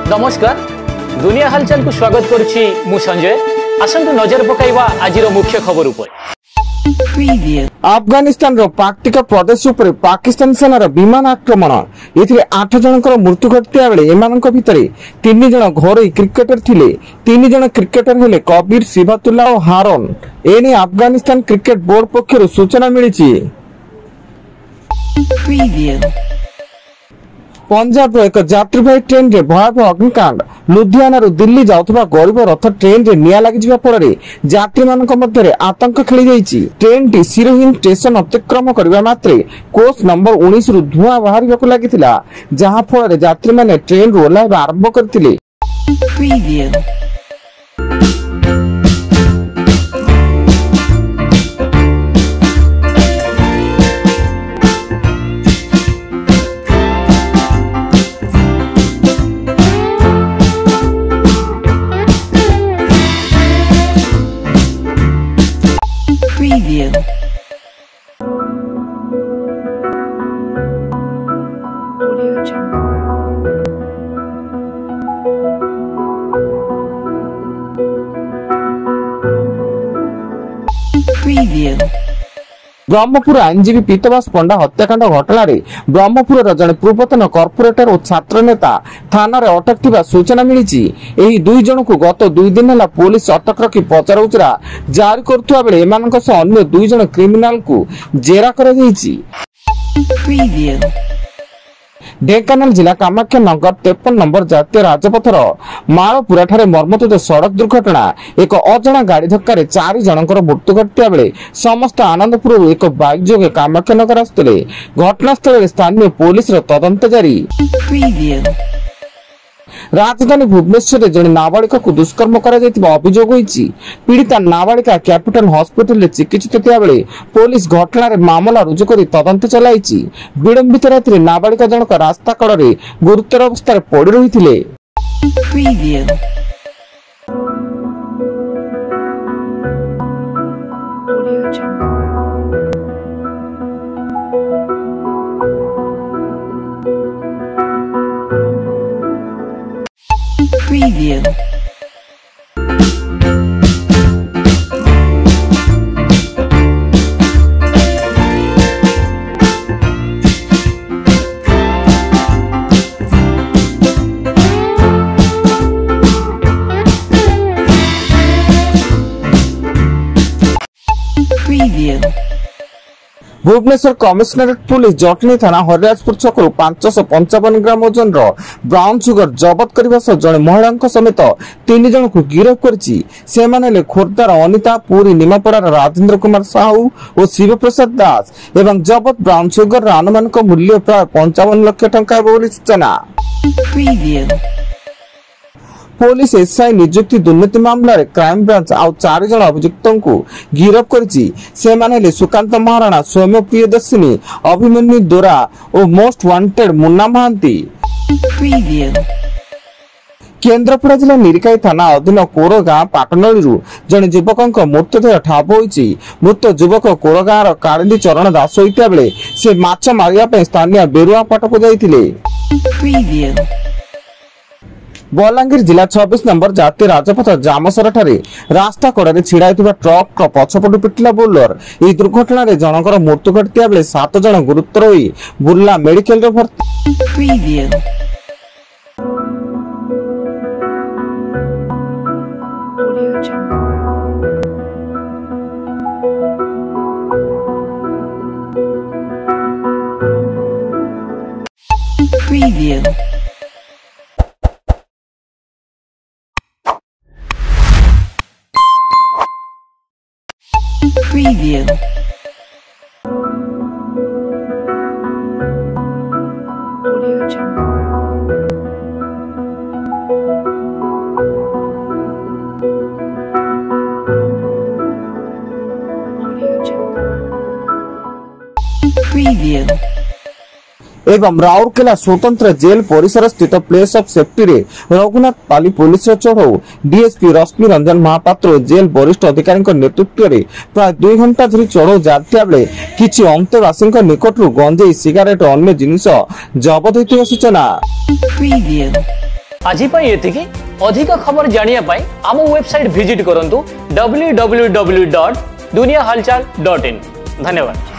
नमस्कार दुनिया हालचाल को स्वागत करुछि मु संजय। आसंतु नजर पकाइबा आजिर मुख्य खबर उपर। अफगानिस्तान रो पाक्तिका प्रदेश उपर पाकिस्तान सेनार विमान आक्रमण एथिरे 8 जनकर मृत्यु घटिया बेले एमानक भितरे 3 जन घरोई क्रिकेटर थिले। 3 जन क्रिकेटर हेले कबीर सिबातुल्लाह और हारून। एने अफगानिस्तान क्रिकेट बोर्ड पक्षरु सूचना मिलिछि। पंजाब एक यात्रीवाही ट्रेन रे भयावह अग्निकांड। लुधियाना दिल्ली जाउथबा गरीब रथ ट्रेन रे निया लागि जिबा फଳରେ यात्री मानक मध्यरे आतंक खेली जाइछि। ट्रेन टी सिरोहिन स्टेशन अतिक्रम करबा मात्रे कोच नंबर 19 रु धुआं बाहरिबाकु लागितिला, जहा फଳରେ यात्री माने ट्रेन रो ओह्लाइबा आरंभ करथिले। ब्रह्मपुर आईनजीवी पीतवास पंडा हत्याकांड घटना रे ब्रह्मपुर जने पूर्वतन कॉर्पोरेटर और छात्र नेता थाना रे अटक थिबा सूचना मिलिछि। एही 2 जन को गत 2 दिन हला पुलिस अटक रखी पचराउचरा जारी करथुवा बेले एमानक सह अन्य 2 जन क्रिमिनल को जेरा करा जाइछि। ढेंकानाल जिला कामाख्या नगर 53 नंबर जातीय राजपथर मालपुरा ठारे मर्मतुद सड़क दुर्घटना। एक अजणा गाड़ी धक्का 4 जनकर मृत्यु घटिया बेले समस्त आनंदपुर एक बाइक जोगे कामाख्या नगर आसुले। घटनास्थल स्थानीय पुलिस तदंत जारी। राजधानी भुवनेश्वर जने नाबालिका को दुष्कर्म करा जायतिबा अभियोग होईछि। पीड़िता नाबालिका कैपिटल हॉस्पिटल रे चिकित्सित थिया बेले पुलिस घटना रे मामला रुजु करी तदंत चलाइछि। विलंबित राति रे नाबालिका जनक रास्ता कड़ रे गुरुतर अवस्था रे पड़ी रहिथिले। भुवनेश्वर कमिश्नरेट पुलिस जटनी थाना हरिराजपुर छकरू 555 ग्राम ओजन ब्राउन सुगर जबत करने जड़े महिला समेत 3 जन को गिरफ्त करिछि। से माने खोर्धार अनिता, पुरी निमापड़ार राजेंद्र कुमार साहू और शिव प्रसाद दास एवं जबत ब्राउन सुगर अनुमानिक मूल्य प्राय 55 लाख टंका बोली सूचना। पुलिस एसआई नियुक्ति दुर्नीति मामला रे क्राइम ब्रांच आउ 4 जन अभियुक्तों को गिरफ्त करिछि। से माने सुकांत महाराणा, सौम्य प्रियदर्शिनी, अभिमन्यु दोरा और मोस्ट वांटेड मुन्ना महांती। केन्द्रापड़ा जिला निरिकाई थाना अधीन कोड़ गाँ पाटनळी जने युवक मृतदेह ठाब होइछि। मृत युवक कोड़ गाँव कालिंदी चरण दास होइता बेले से माछ मारिया पे स्थानीय बेरुआ पाटक जाइथिले। बलांगीर जिला 26 नंबर जातीय राजपथ जामसर ठारे रास्ता कड़े छिड़ा ट्रक पछपटू पिटिला बोलर। यह दुर्घटना रे जनकर मृत्यु घटिया बेले 7 जन गुरुतर होई बुर्ला मेडिकल रे भर्ती। Preview. Audio Jungle. Audio Jungle. Preview. एवं राउरकेला स्वतंत्र जेल परिसर स्थित प्लेस ऑफ सेफ्टी रे रघुनाथ पाली पुलिस चढ़ऊ डीएसपी रश्मि रंजन महापात्र जेल वरिष्ठ अधिकारी नेतृत्व रे प्राय 2 घंटा धरी चढ़ऊ जातिया बेले किछि अंतेवासी निकटरू गंजेई सिगारेट और अन्य जिनिस जबत होइतिबा सूचना। आज एतिकी अधिक खबर जानिया पाई आम वेबसाइट विजिट करंतु www.duniyahalchal.in। धन्यवाद।